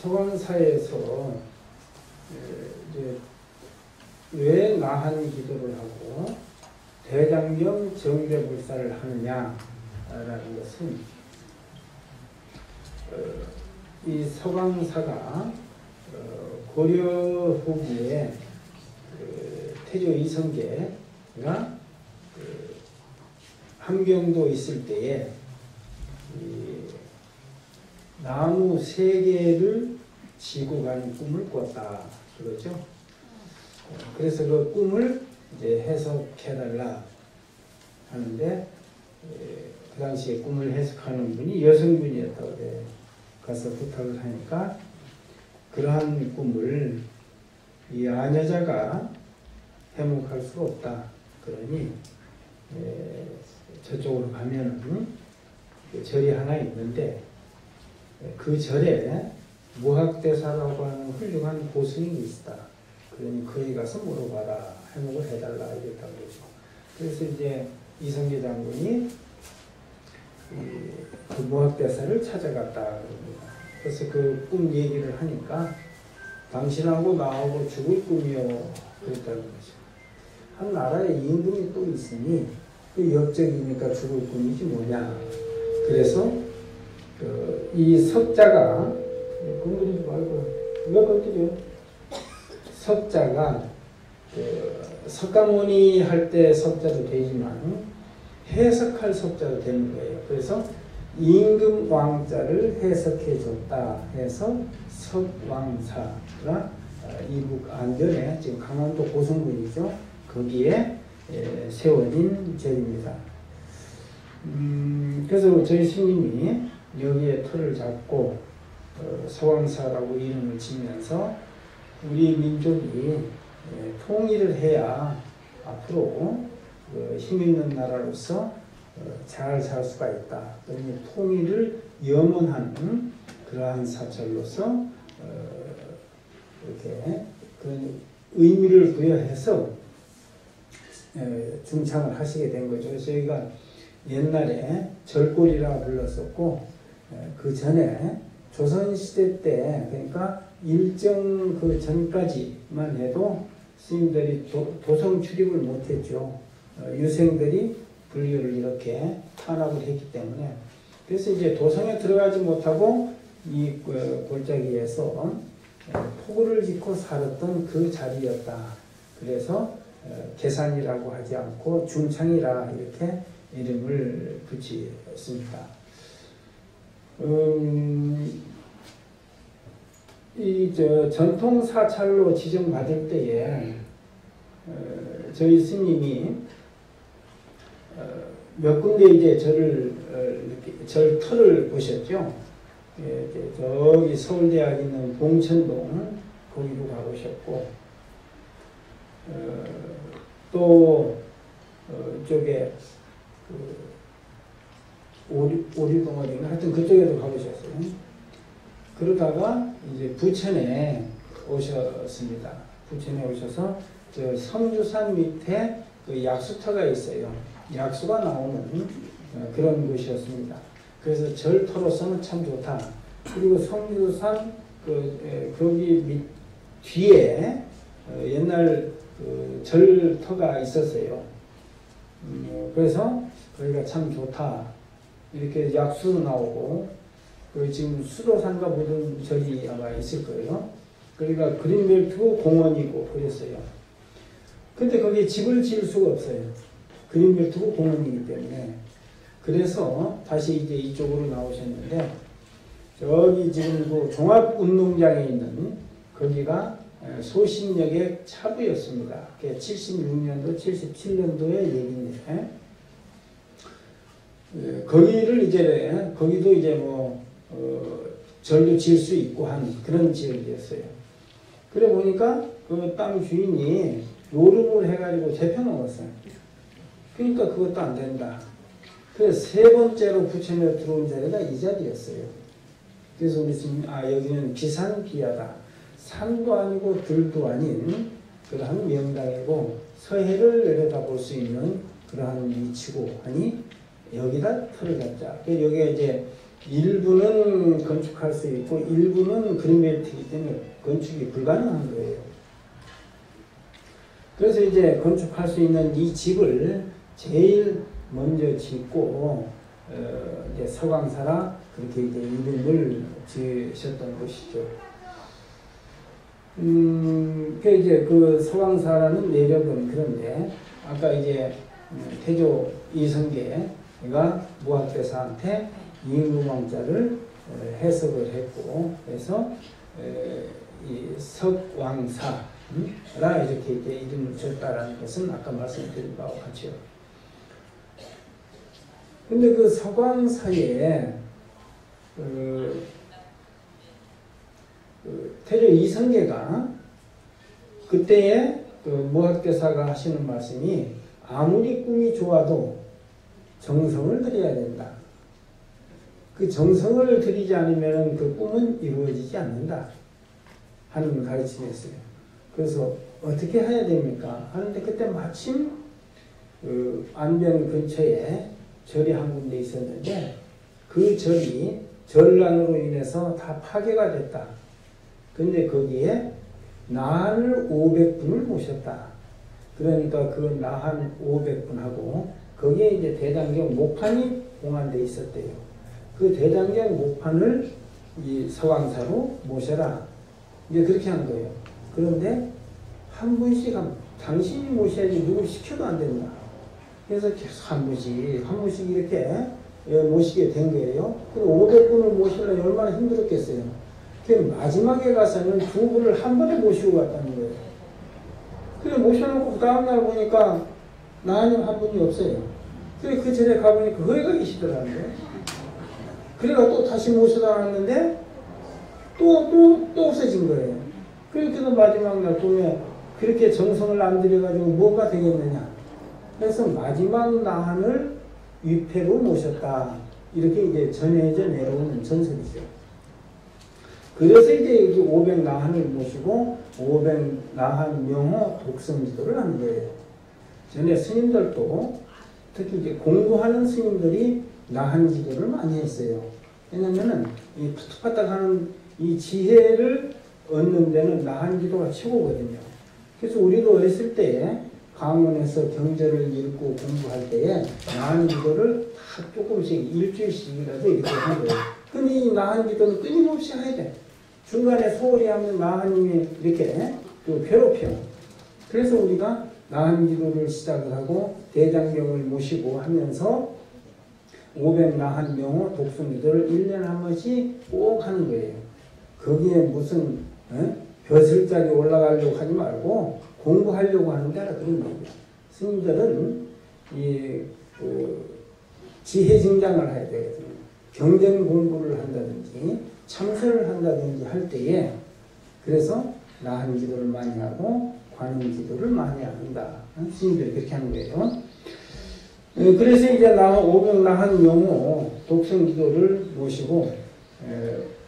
서광사에서 이제 왜 나한 기도를 하고 대장경 정대불사를 하느냐라는 것은 이 서광사가 고려 후기에 태조 이성계가 함경도 있을 때에 나무 3개를 지고 가는 꿈을 꿨다 그러죠. 그래서 그 꿈을 이제 해석해달라 하는데 그 당시에 꿈을 해석하는 분이 여성분이었다고 가서 부탁을 하니까 그러한 꿈을 이 아녀자가 해몽할 수가 없다. 그러니 저쪽으로 가면은 절이 하나 있는데 그 절에 무학대사라고 하는 훌륭한 고스님이 있다. 그러니 거기 가서 물어봐라. 해몽을 해달라. 이랬다고 그러죠. 그래서 이제 이성계 장군이 그 무학대사를 찾아갔다. 그럽니다. 그래서 그 꿈 얘기를 하니까 당신하고 나하고 죽을 꿈이요. 그랬다는 거죠. 한 나라에 임금이 또 있으니 그 역적이니까 죽을 꿈이지 뭐냐. 그래서 이 석자가 건드리지 말고 왜 건드려? 석자가 석가모니 할 때 석자도 되지만 해석할 석자도 되는 거예요. 그래서 임금 왕자를 해석해 줬다 해서 석왕사가 이북 안전에 지금 강원도 고성군이죠. 거기에 세워진 절입니다. 그래서 저희 스님이 여기에 터를 잡고 서왕사라고 이름을 지면서 우리 민족이 통일을 해야 앞으로 힘있는 나라로서 잘 살 수가 있다. 그러니 통일을 염원하는 그러한 사찰로서 이렇게 그런 의미를 부여해서 중창을 하시게 된 거죠. 그래서 저희가 옛날에 절골이라 불렀었고 그 전에 조선시대 때 그러니까 일정 그 전까지만 해도 스님들이 도성 출입을 못했죠. 유생들이 불교를 이렇게 탄압을 했기 때문에 그래서 이제 도성에 들어가지 못하고 이 골짜기에서 포구를 짓고 살았던 그 자리였다. 그래서 계산이라고 하지 않고 중창이라 이렇게 이름을 붙였습니다. 전통 사찰로 지정받을 때에 저희 스님이 몇 군데 이제 절 터를 보셨죠. 저기 서울대학 있는 봉천동 거기도 가보셨고 또 이쪽에 오리동 어딘가 하여튼 그쪽에도 가보셨어요. 그러다가 이제 부천에 오셨습니다. 부천에 오셔서 저 성주산 밑에 그 약수터가 있어요. 약수가 나오는 그런 곳이었습니다. 그래서 절터로서는 참 좋다. 그리고 성주산 거기 밑 뒤에 옛날 그 절터가 있었어요. 그래서 거기가 참 좋다. 이렇게 약수도 나오고 지금 수도산과 모든 절이 아마 있을 거예요. 그러니까 그린벨트고 공원이고 그랬어요. 근데 거기에 집을 지을 수가 없어요. 그린벨트고 공원이기 때문에. 그래서 다시 이제 이쪽으로 나오셨는데 저기 지금 그 종합운동장에 있는 거기가 소신역의 차부였습니다. 76년도, 77년도의 얘기인데 거기를 이제 거기도 이제 뭐 절도 지을 수 있고 한 그런 지역이었어요. 그래 보니까 그 땅 주인이 노름을 해가지고 재펴놓았어요. 그러니까 그것도 안 된다. 그래서 3번째로 부천에 들어온 자리가 이 자리였어요. 그래서 우리 스님 여기는 비산비야다. 산도 아니고 들도 아닌 그러한 명당이고 서해를 내려다볼 수 있는 그러한 위치고 하니 여기다 터를 잡자. 여기가 이제 일부는 건축할 수 있고 일부는 그린벨트이기 때문에 건축이 불가능한 거예요. 그래서 이제 건축할 수 있는 이 집을 제일 먼저 짓고 이제 서광사라 그렇게 이제 이름을 지으셨던 것이죠. 이제 그 서광사라는 내력은 그런데 아까 이제 태조 이성계가 무학대사한테 임금왕자를 해석을 했고 그래서 이 석왕사라 이렇게 이제 이름을 줬다라는 것은 아까 말씀드린 바와 같죠. 근데 그 석왕사에 태조 이성계가 그때에 그 무학대사가 하시는 말씀이 아무리 꿈이 좋아도 정성을 들여야 된다. 그 정성을 들이지 않으면 그 꿈은 이루어지지 않는다 하는 가르침이었어요. 그래서 어떻게 해야 됩니까? 하는데 그때 마침 그 안변 근처에 절이 한 군데 있었는데 그 절이 전란으로 인해서 다 파괴가 됐다. 근데 거기에 나한을 500분을 모셨다. 그러니까 그 나한 500분하고 거기에 이제 대장경 목판이 봉안되어 있었대요. 그 대장경 목판을 이 서광사로 모셔라. 이제 그렇게 한 거예요. 그런데 한 분씩 당신이 모셔야지 누구 시켜도 안 된다. 그래서 계속 한 분씩 이렇게 모시게 된 거예요. 500분을 모시려면 얼마나 힘들었겠어요. 그 마지막에 가서는 두 분을 한 번에 모시고 갔다는 거예요. 그래 모셔놓고 그 다음날 보니까 나한님 한 분이 없어요. 그래 그 절에 가보니까 거기가 계시더라는 거예요. 그래가 또 다시 모셔다 놨는데 또 없어진 거예요. 그래서 마지막 날 보면 그렇게 정성을 안 들여가지고 뭐가 되겠느냐. 그래서 마지막 나한을 위패로 모셨다. 이렇게 이제 전해져 내려오는 전설이죠. 그래서 이제 여기 500 나한을 모시고 500 나한 명호 독성지도를 하는 거예요. 전에 스님들도 특히 이제 공부하는 스님들이 나한 기도를 많이 했어요. 왜냐면은 이 푸뚝파딱 하는 이 지혜를 얻는 데는 나한 기도가 최고거든요. 그래서 우리도 어렸을 때 강원에서 경전을 읽고 공부할 때에 나한 기도를 다 조금씩 일주일씩이라도 이렇게 하는 거예요. 근데 이 나한 기도는 끊임없이 해야 돼. 중간에 소홀히 하면 나한님이 이렇게 괴롭혀. 그래서 우리가 나한 기도를 시작을 하고 대장경을 모시고 하면서 500 나한 명호 독성 기도를 1년에 한 번씩 꼭 하는 거예요. 거기에 무슨 벼슬자리 올라가려고 하지 말고 공부하려고 하는 데라 그런 거예요. 스님들은 지혜 증장을 해야 되거든요. 경전 공부를 한다든지 참선을 한다든지 할 때에 그래서 나한 기도를 많이 하고 관음 기도를 많이 한다. 스님들이 그렇게 하는 거예요. 그래서 이제 500 나한 명호 독성 기도를 모시고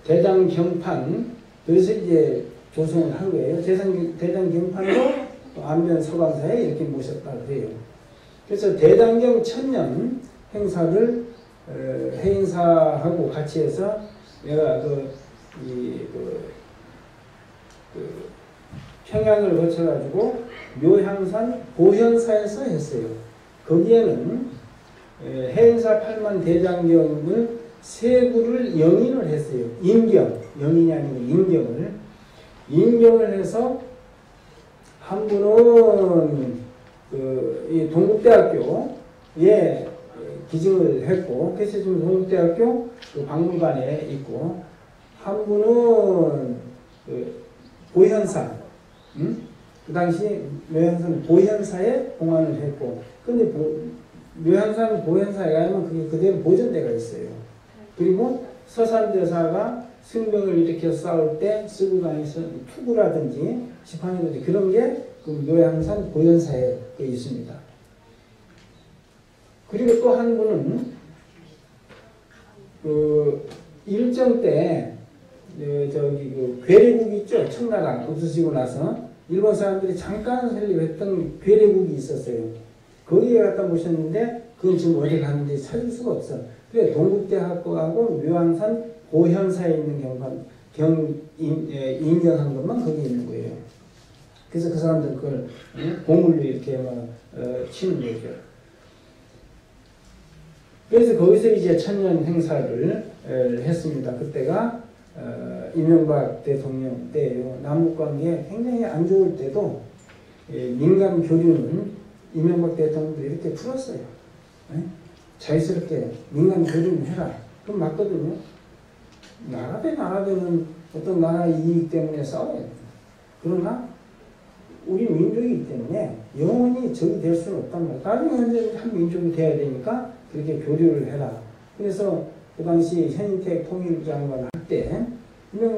대장 경판 그래서 이제 조성을 한 거예요. 대장 경판도 안면 서광사에 이렇게 모셨다 그래요. 그래서 대장경 1000년 행사를 행사하고 같이 해서 내가 평양을 거쳐가지고 묘향산 보현사에서 했어요. 거기에는 해인사 8만 대장경을 세 구를 영인을 했어요. 임경, 영인이 아니고 임경을 해서 한 분은 이 동국대학교에 기증을 했고, 그래서 지금 동국대학교 그 박물관에 있고, 한 분은 보현사, 그 당시 묘향산 보현사에 봉안을 했고, 근데 묘향산 보현사에 가면 그게 그대로 보존대가 있어요. 그리고 서산대사가 승병을 일으켜 싸울 때 쓰고 다니던 투구라든지 지팡이라든지 그런 게 그 묘향산 보현사에 있습니다. 그리고 또 한 분은 그 일정 때 그 괴뢰국 있죠. 청나라 없어지고 나서 일본 사람들이 잠깐 설립했던 괴뢰국이 있었어요. 거기에 갖다 모셨는데 그건 지금 어디 갔는데 찾을 수가 없어. 그래 동국대학교하고 묘안산 고현사에 있는 인정한 것만 거기 있는 거예요. 그래서 그 사람들 그걸 보물로 이렇게 치는 거죠. 그래서 거기서 이제 천년 행사를 했습니다. 그때가 이명박 대통령 때예요. 남북관계 굉장히 안 좋을 때도 민간 교류는 이명박 대통령도 이렇게 풀었어요. 자유스럽게 민간 교류는 해라. 그럼 맞거든요. 나라 대 나라대는 어떤 나라 이익 때문에 싸워야 돼요. 그러나 우리 민족이기 때문에 영원히 적이 될 수는 없단 말이에요. 나중에 한 민족이 돼야 되니까 그렇게 교류를 해라. 그래서 그 당시 현인택 통일장관 할 때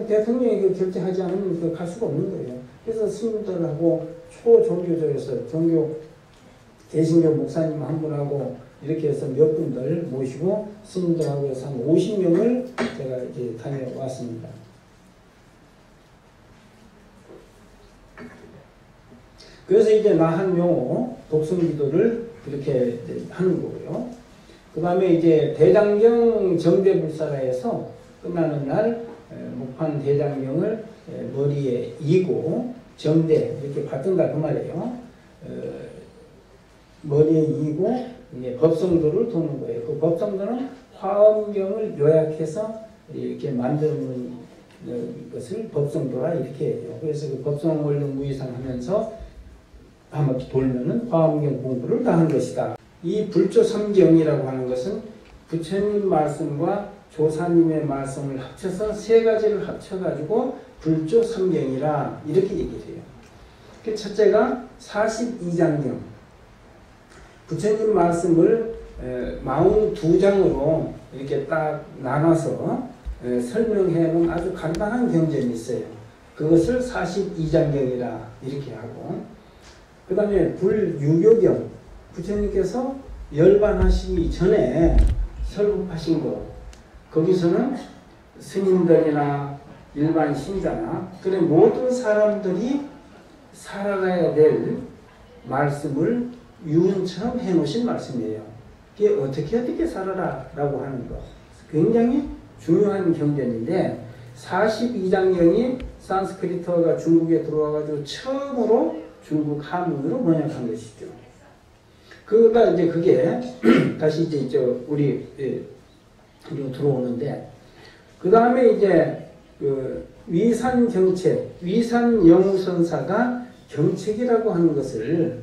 대통령이 그 결제하지 않으면 갈 수가 없는 거예요. 그래서 스님들하고 초종교적에서 종교 개신교 목사님 한 분하고 이렇게 해서 몇 분들 모시고 스님들하고 해서 한 50명을 제가 이제 다녀왔습니다. 그래서 이제 나한명호 독성기도를 그렇게 하는 거고요. 그 다음에 이제 대장경 정대불사라에서 끝나는 날 목판 대장경을 머리에 이고 정대 이렇게 받든가 그 말이에요. 머리에 이고 이제 법성도를 도는 거예요. 그 법성도는 화엄경을 요약해서 이렇게 만드는 것을 법성도라 이렇게 해요. 그래서 그 법성원령 무이상 하면서 한 바퀴 돌면은 화엄경 공부를 다 한 것이다. 이 불조삼경이라고 하는 것은 부처님 말씀과 조사님의 말씀을 합쳐서 세 가지를 합쳐가지고 불조삼경이라 이렇게 얘기를 해요. 그 첫째가 42장경. 부처님 말씀을 42장으로 이렇게 딱 나눠서 설명해 놓은 아주 간단한 경전이 있어요. 그것을 42장경이라 이렇게 하고, 그 다음에 불유교경, 부처님께서 열반하시기 전에 설법하신 거, 거기서는 스님들이나 일반 신자나 그런 모든 사람들이 살아가야 될 말씀을 유언처럼 해놓으신 말씀이에요. 그게 어떻게 살아라 라고 하는 거 굉장히 중요한 경전인데, 42장경이 산스크리트어가 중국에 들어와가지고 처음으로 중국 한문으로 번역한 것이죠. 그가 이제 그게 다시 이제 우리 들어오는데, 그 다음에 이제 그 위산경책, 위산영우선사가 경책이라고 하는 것을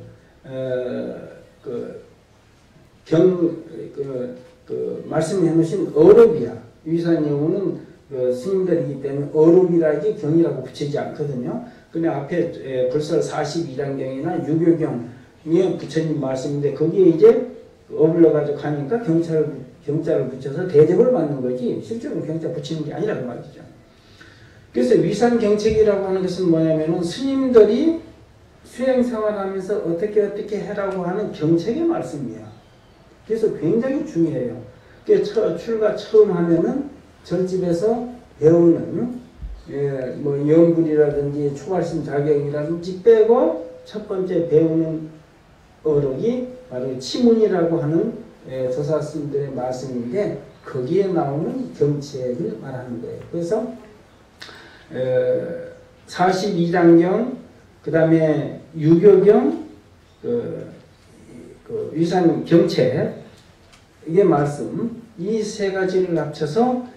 말씀해 놓으신 어록이야. 위산영우는 스님들이기 때문에 어록이라기 경이라고 붙이지 않거든요. 근데 앞에 불설 42장경이나 유교경에 부처님 말씀인데 거기에 이제 어불러가지고 가니까 경자를 붙여서 대접을 받는 거지 실제로는 경자 붙이는 게 아니라고 말이죠. 그래서 위산경책이라고 하는 것은 뭐냐면은 스님들이 수행생활하면서 어떻게 해라고 하는 경책의 말씀이야. 그래서 굉장히 중요해요. 그래서 출가 처음 하면은 절집에서 배우는 뭐 영불이라든지 초발심 자경이라든지 빼고 첫 번째 배우는 어록이 바로 치문이라고 하는 조사스님들의 말씀인데 거기에 나오는 경책을 말하는 거예요. 그래서 42장경, 그 다음에 유교경, 위산 경책, 이게 말씀, 이 세 가지를 합쳐서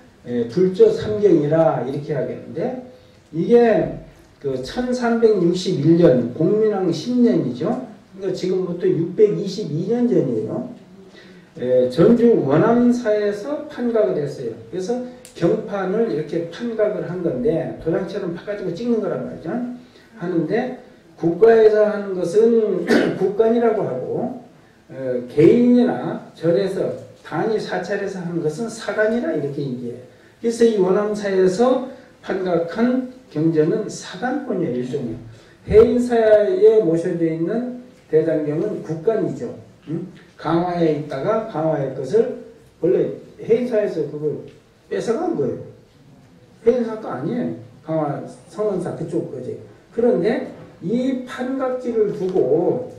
불조삼경이라 이렇게 하겠는데, 이게 그 1361년 공민왕 10년이죠. 그러니까 지금부터 622년 전이에요. 전주 원암사에서 판각을 했어요. 그래서 경판을 이렇게 판각을 한 건데 도장처럼 파가지고 찍는 거란 말이죠. 하는데 국가에서 하는 것은 국간이라고 하고 개인이나 절에서 단위 사찰에서 하는 것은 사간이라 이렇게 얘기해요. 그래서 이 원암사에서 판각한 경전은 사간본이에요. 일종의 해인사에 모셔져 있는 대장경은 국간이죠. 강화에 있다가 강화의 것을 원래 해인사에서 그걸 뺏어간 거예요. 해인사가 아니에요. 강화 성원사 그쪽 거지. 그런데 이 판각지를 두고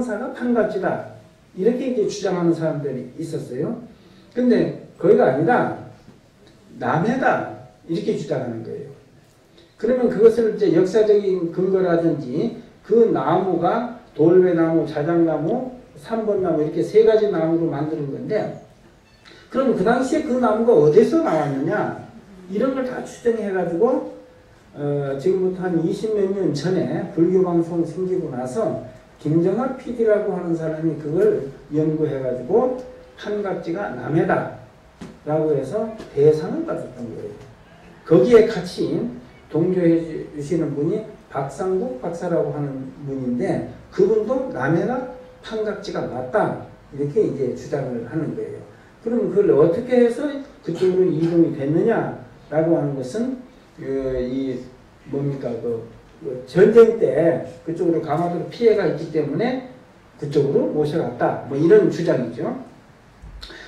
서왕사가 판갑지다. 이렇게 이제 주장하는 사람들이 있었어요. 근데 거기가 아니라 남해다. 이렇게 주장하는 거예요. 그러면 그것을 이제 역사적인 근거라든지 그 나무가 돌배나무, 자작나무, 3번나무 이렇게 세 가지 나무로 만드는 건데 그럼 그 당시에 그 나무가 어디서 나왔느냐 이런 걸 다 추정해가지고 지금부터 한 20몇 년 전에 불교방송 생기고 나서 김정학 PD라고 하는 사람이 그걸 연구해가지고 판각지가 남해다 라고 해서 대상을 받았던 거예요. 거기에 같이 동조해 주시는 분이 박상국 박사라고 하는 분인데 그분도 남해가 판각지가 맞다 이렇게 이제 주장을 하는 거예요. 그럼 그걸 어떻게 해서 그쪽으로 이동이 됐느냐라고 하는 것은 전쟁 때 그쪽으로 강화도로 피해가 있기 때문에 그쪽으로 모셔갔다 뭐 이런 주장이죠.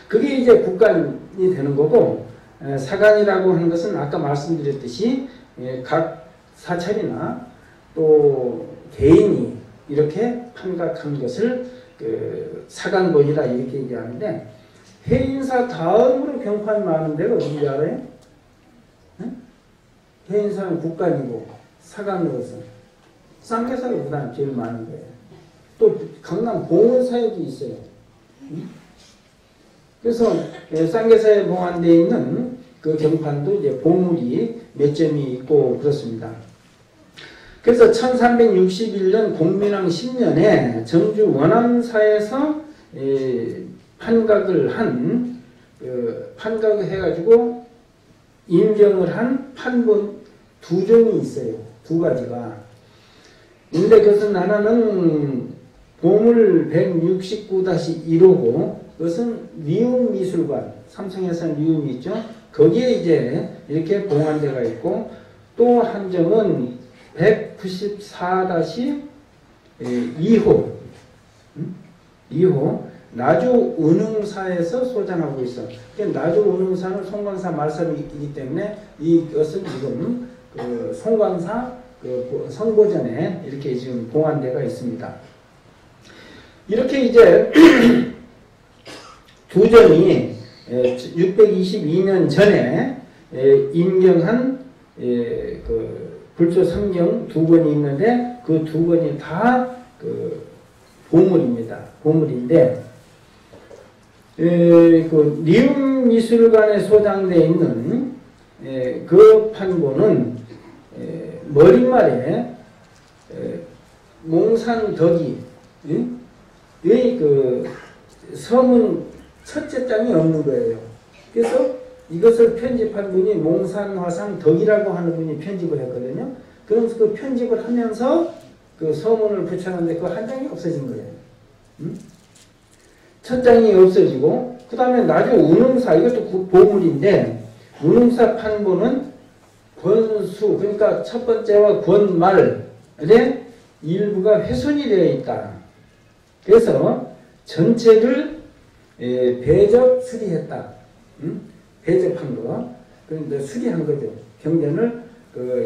그게 이제 국간이 되는 거고 사간이라고 하는 것은 아까 말씀드렸듯이 각 사찰이나 또 개인이 이렇게 판각한 것을 사간본이라 이렇게 얘기하는데 해인사 다음으로 경판이 많은 데가 어딘지 알아요? 응? 해인사는 국간이고 사간으로서 쌍계사가 그다음 제일 많은 거예요. 또 강남 봉원사에도 있어요. 응? 그래서 쌍계사에 봉안되어 있는 그 경판도 이제 보물이 몇 점이 있고 그렇습니다. 그래서 1361년 공민왕 10년에 정주 원암사에서 판각을 판각을 해가지고 인정을 한 판본 두 종이 있어요. 두 가지가. 근데 그것은 하나는 보물 169-1호고 그것은 리움미술관, 삼성에서는 리움이 있죠. 거기에 이제 이렇게 봉안대가 있고 또 한 점은 194-2호 2호 나주 은흥사에서 소장하고 있어. 나주 은흥사는 송광사 말살이기 때문에 이것은 지금 그 송광사 그 성보전에 이렇게 지금 봉안대가 있습니다. 이렇게 이제 두 점이 622년 전에 임경한 그 불조 성경 두 권이 있는데 그 두 권이 다 그 보물입니다. 보물인데 그 리움미술관에 소장되어 있는 그 판본은 머릿말에 몽산덕이 그 서문 첫째 장이 없는 거예요. 그래서 이것을 편집한 분이 몽산화상 덕이라고 하는 분이 편집을 했거든요. 그러면서 그 편집을 하면서 그 서문을 붙여놨는데 그 한 장이 없어진 거예요. 첫 장이 없어지고 그 다음에 나중에 운흥사 이것도 보물인데 운흥사 판본은 권수 그러니까 첫 번째와 권말의 일부가 훼손이 되어 있다. 그래서 전체를 배적 수리했다. 배적한 거. 그런데 수리한 거죠. 경전을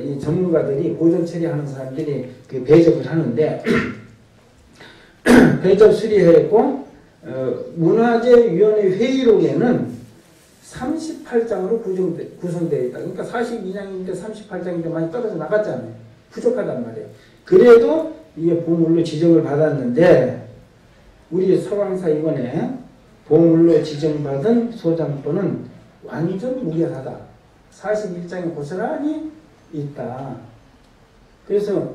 이 전문가들이 보존 처리하는 사람들이 그 배적을 하는데 배적 수리했고 문화재위원회 회의록에는 38장으로 구성되어 있다. 그러니까 42장인데 38장인데 많이 떨어져 나갔잖아요. 부족하단 말이에요. 그래도 이게 보물로 지정을 받았는데 우리 서강사 이번에 보물로 지정받은 소장본은 완전 무결하다. 41장이 고스란히 있다. 그래서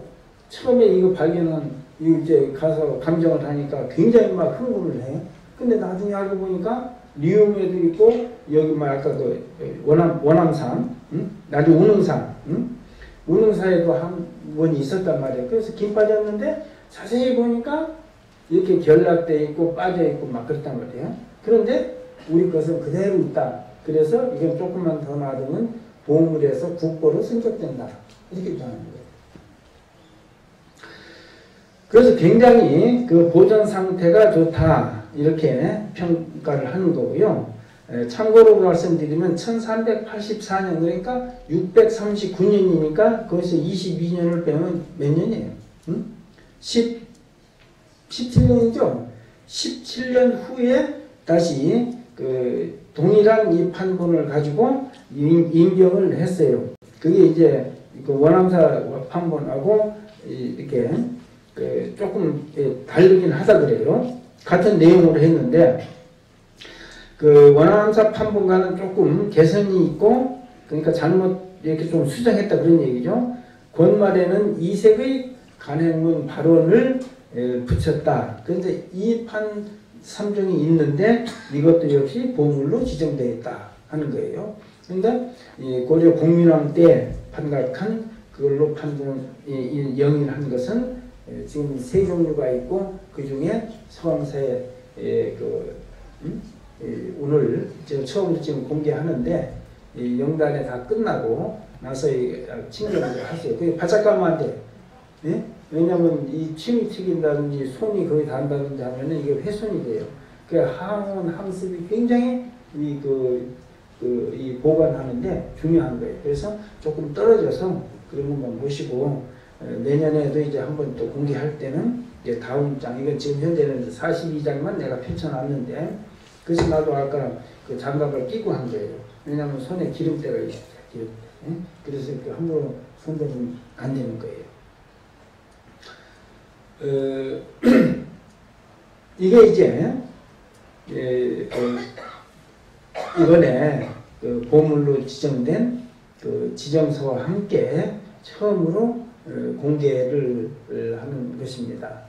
처음에 이거 발견한 이제 가서 감정을 하니까 굉장히 막 흥분을 해. 근데 나중에 알고 보니까 리움에도 있고 여기 뭐 아까 그 원암산, 나중에 운흥산, 운흥사에도 한 번이 있었단 말이에요. 그래서 김 빠졌는데 자세히 보니까 이렇게 결락돼 있고 빠져 있고 막 그랬단 말이에요. 그런데 우리 것은 그대로 있다. 그래서 이건 조금만 더 놔두면 보물에서 국보로 승격된다. 이렇게 주장하는 거예요. 그래서 굉장히 그 보존 상태가 좋다. 이렇게 평가를 하는 거고요. 참고로 말씀드리면 1384년 그러니까 639년이니까 거기서 22년을 빼면 몇 년이에요? 17년 17년이죠. 17년 후에 다시 그 동일한 이 판본을 가지고 인정을 했어요. 그게 이제 그 원암사 판본하고 이렇게 그 조금 다르긴 하다 그래요. 같은 내용으로 했는데 그 원암사 판본과는 조금 개선이 있고 그러니까 잘못 이렇게 좀 수정했다 그런 얘기죠. 권말에는 이색의 간행문 발언을 붙였다. 그런데 이 판 3종이 있는데 이것도 역시 보물로 지정되어 있다 하는 거예요. 그런데 고려 공민왕 때 판각한 그걸로 판본 영인한 것은 지금 세 종류가 있고 그 중에 서왕사에 오늘 처음 지금 공개하는데 영단에 다 끝나고 나서 친정을 하세요. 그게 바짝감한데 왜냐하면 이 침이 튀긴다든지 손이 거의 닿는다든지 하면은 이게 훼손이 돼요. 그 항원 함습이 굉장히 이 보관하는데 중요한 거예요. 그래서 조금 떨어져서 그런 것만 보시고 내년에도 이제 한번 또 공개할 때는 이제 다음 장 이건 지금 현재는 42장만 내가 펼쳐놨는데 그래서 나도 아까 그 장갑을 끼고 한 거예요. 왜냐하면 손에 기름때가 있어요. 그래서 이렇게 함부로 손대면 안 되는 거예요. 이게 이제 이번에 그 보물로 지정된 그 지정서와 함께 처음으로 공개를 하는 것입니다.